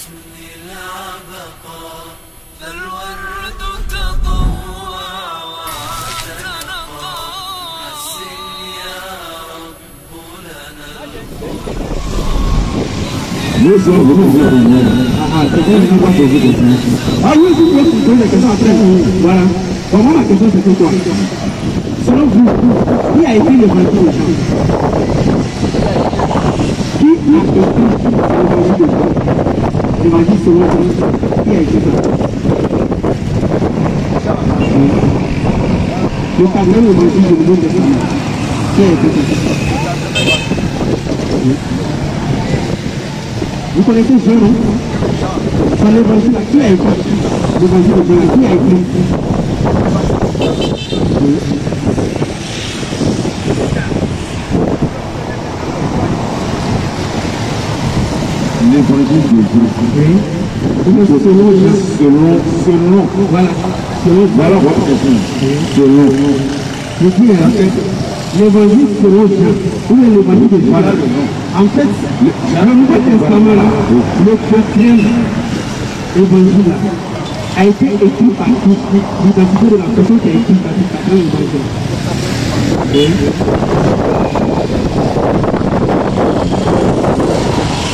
حسن العبقى فالورد تضوى وتنقى حسن يا رب لنا. Voilà. Comment la question c'est quoi? Selon vous, qui a écrit le Banquet de Jean? Qui a écrit l'évangile selon Jean? Qui a écrit ça? Le quatrième évangile du Nouveau Testament. Qui a écrit ça? Vous connaissez Jean, non? Dans l'évangile, qui a écrit? L'évangile de Jean, qui a écrit? L'évangile de Jésus. Selon. Voilà votre question. Selon. Je dis en fait, l'évangile selon Jean, ou l'évangile de Jean. En fait, le Nouveau Testament là, le quatrième évangile là, a été écrit par l'identité de la personne qui a écrit par le quatrième évangile.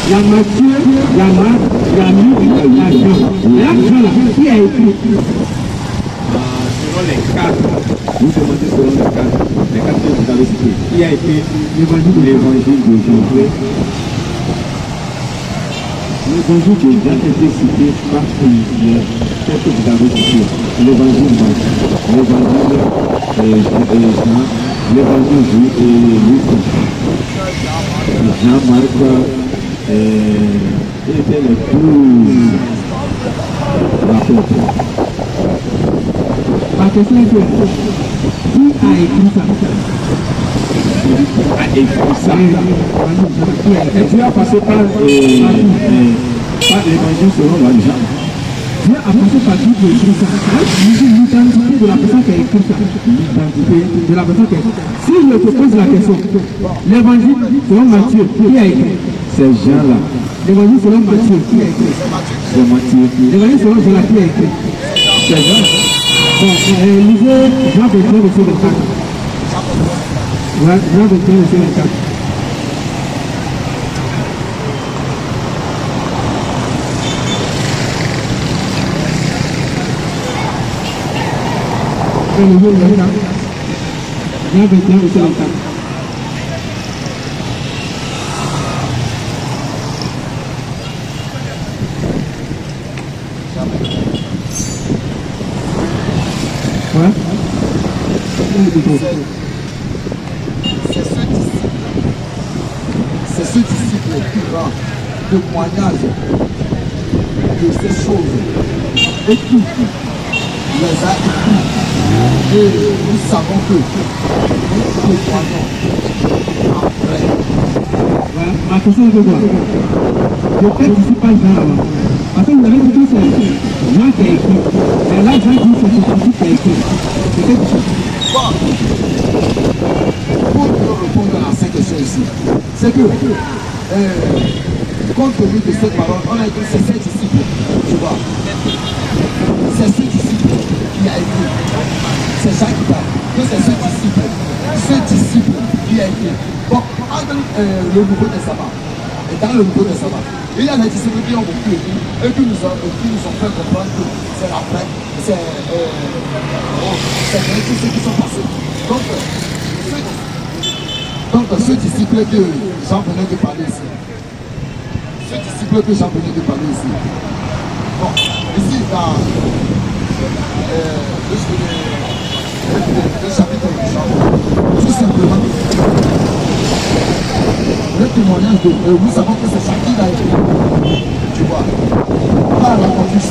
Il y a Matthieu, il y a Marc, il y a Luc, il y a Jean. Et là, Jean là, qui a écrit? Selon les quatre, vous demandez selon les quatre que vous avez cités. Qui a écrit l'évangile de Jésus? L'évangile de Jean a été cité par plusieurs. Qu'est-ce que vous avez cité? L'évangile de Jean, l'évangile de Luc, Jean, Marc, étaient les 12 apôtres. Ma question est qui a écrit ça? Et tu as passé par l'évangile selon la Jean. Dieu a passé par qui pour écrire ça? L'identité de la personne qui a écrit ça. L'identité de la personne qui a écrit ça. Si je te pose la question, l'évangile selon Matthieu, qui a écrit? Ces gens-là. L'évangile selon Matthieu, qui a écrit? C'est Matthieu. L'évangile selon Jean, qui a écrit? C'est Jean. Bon, lisez Jean 23, verset 24. Jean 23, verset 24. Jean 21, verset 24. Ouais. C'est ce disciple qui rend témoignage de ces choses et qui les a écrits. Et nous savons que nous témoignons après. Voilà, ma question est de quoi? Je ne suis pas Jean là-bas. Parce que vous avez dit que c'est Jean qui a écrit. Mais là, Jean dit que c'est Jésus qui a écrit. C'est quelque chose. Bon, pour répondre à ces questions ici, c'est que, compte tenu de cette parole, on a dit que c'est ces disciples, tu vois. C'est ce disciple qui a écrit. C'est Jean qui parle. Que c'est ce disciple qui a écrit. Bon, entre le Nouveau Testament et dans le Nouveau Testament, il y a des disciples qui ont beaucoup écrit et qui nous ont fait comprendre que c'est après, c'est tous ceux qui sont passés. Donc, ce disciple que Jean venait de parler ici, bon, ici dans le chapitre de Jean, tout simplement, le témoignage de nous savons que c'est Jean qui l'a écrit, tu vois, par la conduite du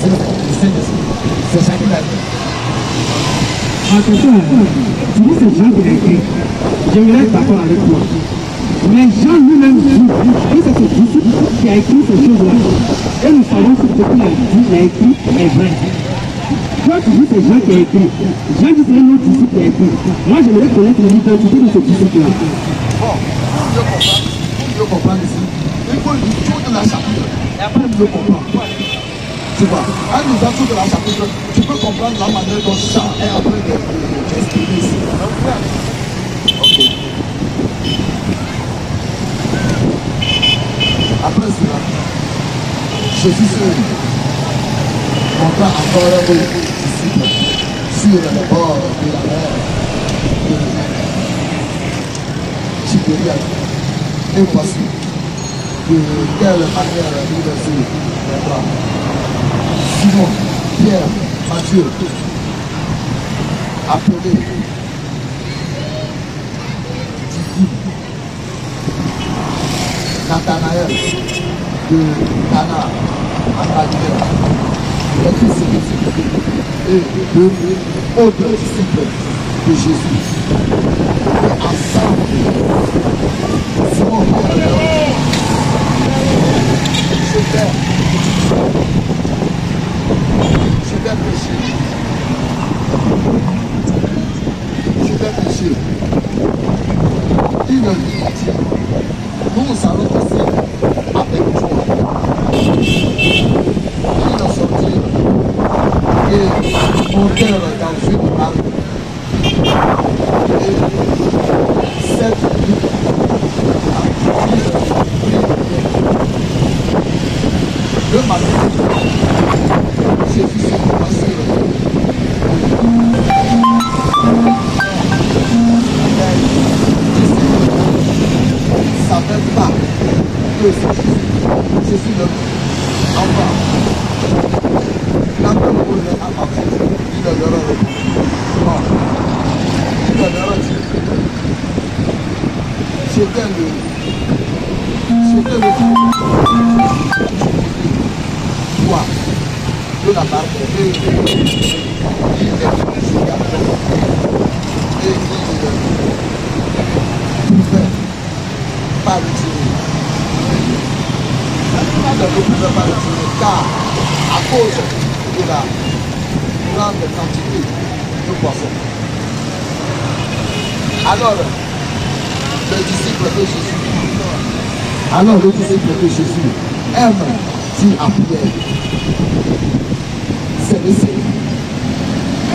Saint-Esprit, c'est Jean qui l'a écrit. Attention, tu dis que c'est Jean qui a écrit. Je vais être d'accord avec toi. Mais Jean lui-même dit que c'est ce disciple qui a écrit ces choses-là. Et nous savons que ce qu'il a écrit est vrai. Toi, tu dis que c'est Jean qui a écrit. Jean dit que c'est un autre disciple qui a écrit. Moi, j'aimerais connaître l'identité de ce disciple-là. Bon, pour mieux comprendre ici, Il faut lire toute la chapitre pour mieux comprendre. Tu vois, en lisant toute la chapitre, tu peux comprendre la manière dont Jean est en train d'exprimer ici. Ok. Après cela, Jésus se montra encore aux disciples sur le bord de la mer de Tibériade. Et voici de quelle manière il se lèvera. Simon, Pierre, Matthieu, appelé Didyme, Nathanaël de Cana en Galilée, les fils et deux autres disciples de Jésus. Et ensemble, Simon Pierre, je vais pécher. Il me dit, nous allons passer avec toi. Ils ont sorti et montèrent dans une barque. Et cette nuit, le matin, Jésus s'est commencé. Ne savait pas que Jésus le envoie. Quand on voulait à partir, il leur a répondu. Non. Il leur a dit. C'était le poids de la barque. Et il est venu sur la terre. Et il pouvait pas le tirer. Il ne pouvait pas le tirer car à cause de la grande quantité de poissons. Alors, le disciple de Jésus aime dit à Pierre, c'est le Seigneur.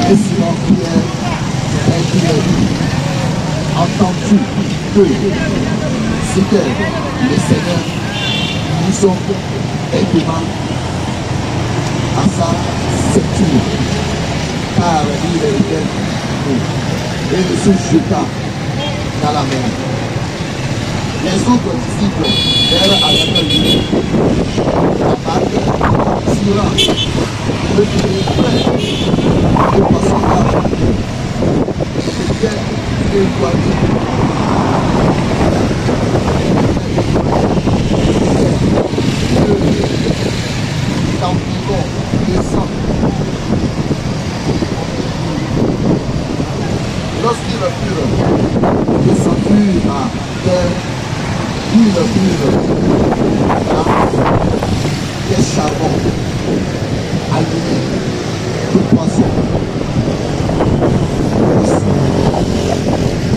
Et sinon Pierre est dit, entends-tu que c'était le Seigneur nous ont aidement à sa septure, car il était nous et il se jeta dans la mer. Les autres disciples errent avec lui. La barque tirant le pied près de poisson large était éloigné. D'environ 200. Lorsqu'ils furent descendus à terre, ils virent des charbons allumés de poissons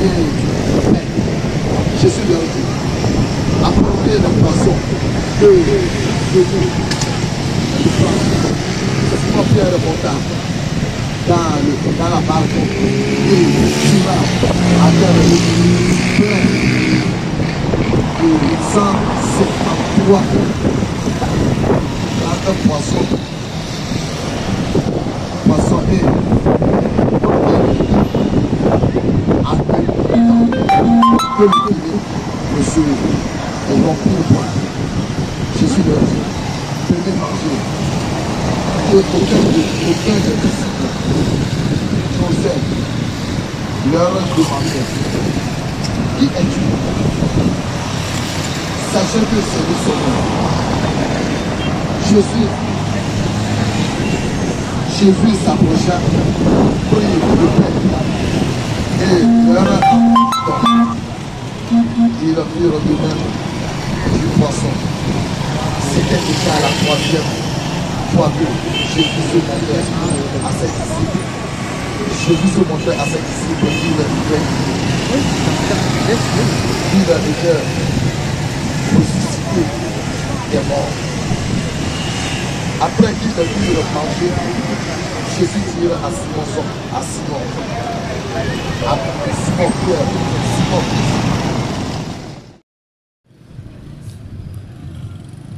et Jésus leur dit, apportez le poisson que je vous Simon Pierre monta dans la barque et tira à terre le plein de 153 grands poissons et que le filet monsieur est rempli de poissons. Jésus leur dit, venez manger. Et aucun des disciples n'osait leur demander, qui es-tu? Sachez que c'est le Seigneur. Jésus s'approcha, prit le pain et leur donne. Ils firent de même du poisson. C'était déjà la troisième fois que Jésus se montrait à ses disciples. Jésus se montrait à ses disciples, il leur disait ressuscité qui est mort. Après qu'il ait vu le manger, Jésus dit à Simon, Simon,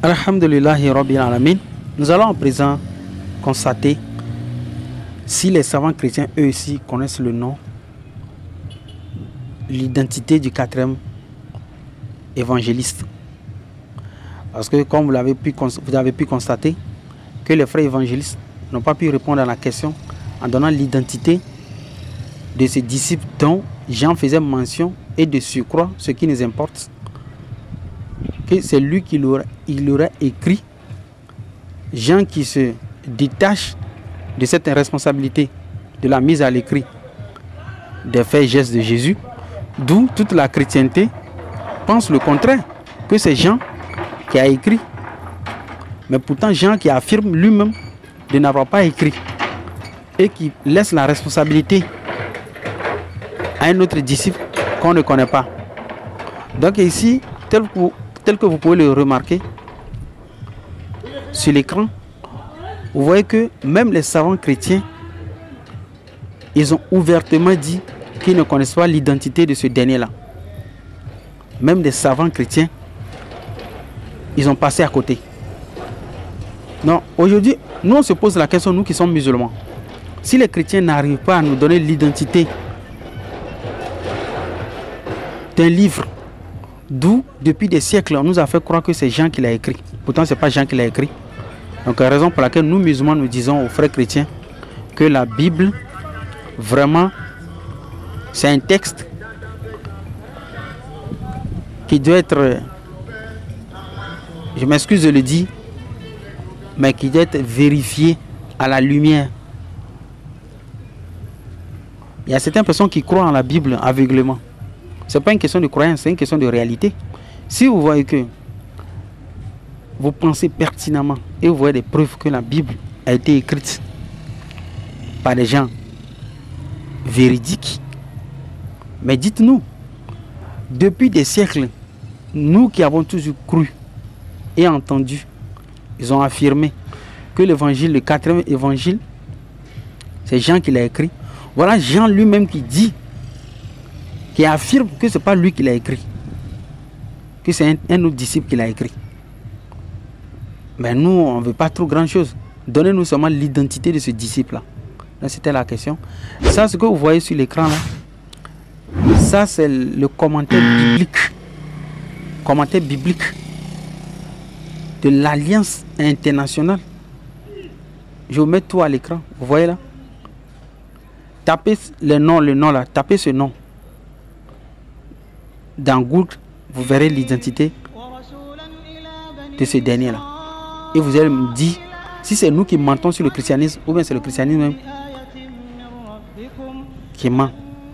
Alhamdulillahi Rabbil Alamin. Nous allons à présent constater si les savants chrétiens, eux aussi, connaissent le nom, l'identité du quatrième évangéliste. Parce que comme vous avez pu constater que les frères évangélistes n'ont pas pu répondre à la question en donnant l'identité de ces disciples dont Jean faisait mention, et de surcroît, ce qui nous importe, que c'est lui qui l'aurait écrit. Jean qui se détache de cette responsabilité de la mise à l'écrit des faits et gestes de Jésus, d'où toute la chrétienté pense le contraire, que c'est Jean qui a écrit. Mais pourtant Jean qui affirme lui-même de n'avoir pas écrit et qui laisse la responsabilité à un autre disciple qu'on ne connaît pas. Donc ici, tel que vous pouvez le remarquer sur l'écran, vous voyez que même les savants chrétiens, ils ont ouvertement dit qu'ils ne connaissent pas l'identité de ce dernier-là. Même des savants chrétiens, ils ont passé à côté. Non, aujourd'hui, nous on se pose la question, nous qui sommes musulmans. Si les chrétiens n'arrivent pas à nous donner l'identité d'un livre, d'où depuis des siècles on nous a fait croire que c'est Jean qui l'a écrit. Pourtant ce n'est pas Jean qui l'a écrit. Donc la raison pour laquelle nous musulmans nous disons aux frères chrétiens que la Bible, vraiment, c'est un texte qui doit être, je m'excuse de le dire, mais qui doit être vérifié à la lumière. Il y a certaines personnes qui croient en la Bible aveuglément. Ce n'est pas une question de croyance, c'est une question de réalité. Si vous voyez que vous pensez pertinemment et vous voyez des preuves que la Bible a été écrite par des gens véridiques, mais dites-nous, depuis des siècles, nous qui avons toujours cru et entendu, ils ont affirmé que l'évangile, le quatrième évangile, c'est Jean qui l'a écrit. Voilà Jean lui-même qui dit, qui affirme que ce n'est pas lui qui l'a écrit, que c'est un autre disciple qui l'a écrit. Mais nous, on ne veut pas trop grand-chose. Donnez-nous seulement l'identité de ce disciple-là. Là, c'était la question. Ça, ce que vous voyez sur l'écran, là, ça, c'est le commentaire biblique. Commentaire biblique de l'Alliance internationale. Je vous mets tout à l'écran. Vous voyez là? Tapez le nom là. Tapez ce nom. Dans Google, vous verrez l'identité de ce dernier-là. Et vous allez me dire si c'est nous qui mentons sur le christianisme ou bien c'est le christianisme même qui ment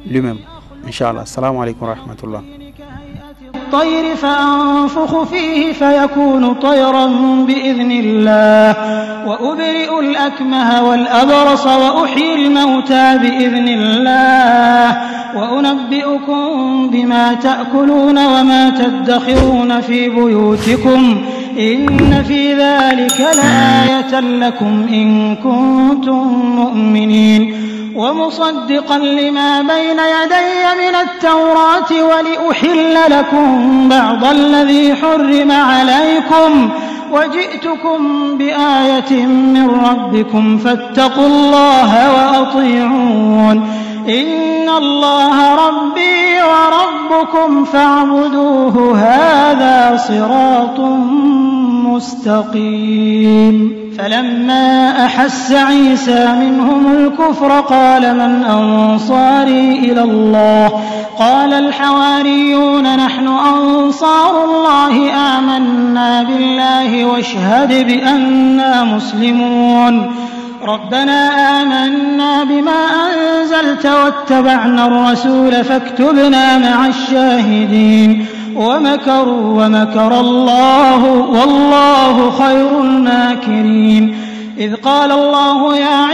lui-même. Inch'Allah. Salam alaikum wa rahmatullah. الطير فأنفخ فيه فيكون طيرا بإذن الله وأبرئ الأكمه والأبرص وأحيي الموتى بإذن الله وأنبئكم بما تأكلون وما تدخرون في بيوتكم إن في ذلك لآية لكم إن كنتم مؤمنين ومصدقا لما بين يدي من التوراة ولأحل لكم بعض الذي حرم عليكم وجئتكم بآية من ربكم فاتقوا الله وأطيعون إن الله ربي وربكم فاعبدوه هذا صراط مستقيم فلما أحس عيسى منهم الكفر قال من أنصاري إلى الله قال الحواريون نحن أنصار الله آمنا بالله واشهد بأننا مسلمون ربنا آمنا بما أنزلت واتبعنا الرسول فاكتبنا مع الشاهدين ومكروا ومكر الله والله خير الماكرين إذ قال الله يا عيسى